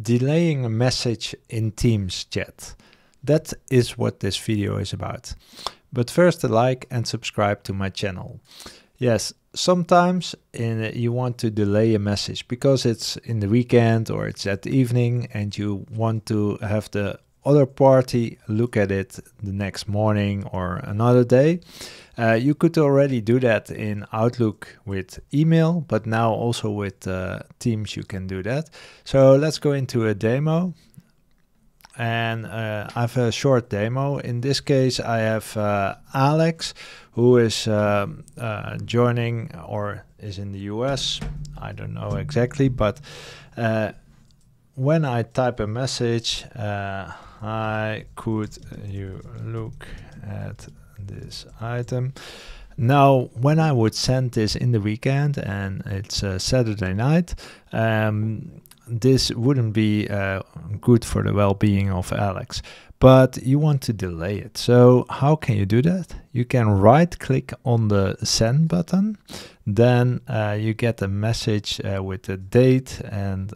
delaying a message in Teams chat. That is what this video is about. But first, a like and subscribe to my channel. Yes, sometimes you want to delay a message because it's in the weekend or it's at the evening and you want to have the other party look at it the next morning or another day. You could already do that in Outlook with email, but now also with Teams you can do that. So let's go into a demo. And I have a short demo. In this case, I have Alex, who is joining or is in the US. I don't know exactly, but when I type a message, you look at this item. Now, when I would send this in the weekend and it's Saturday night, this wouldn't be good for the well-being of Alex, but you want to delay it. So how can you do that? You can right-click on the send button, then you get a message with the date and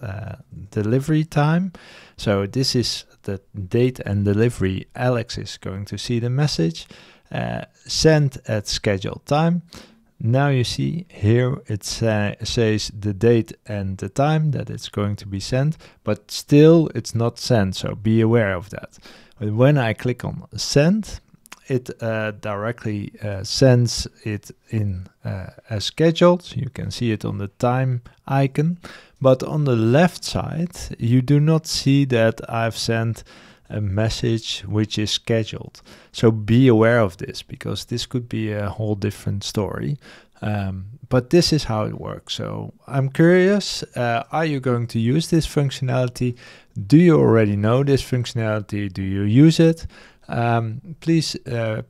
delivery time. So this is the date and delivery. Alex is going to see the message. Send at scheduled time. Now you see here it says the date and the time that it's going to be sent, but still it's not sent, so be aware of that. But when I click on send, it directly sends it in as scheduled. You can see it on the time icon, but on the left side you do not see that I've sent a message which is scheduled. So be aware of this, because this could be a whole different story. But this is how it works. So I'm curious, are you going to use this functionality? Do you already know this functionality? Do you use it? Please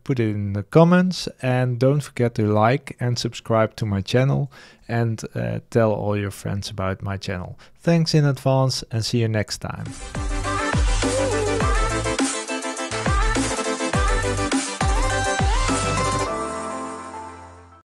put it in the comments, and don't forget to like and subscribe to my channel, and tell all your friends about my channel. Thanks in advance, and see you next time.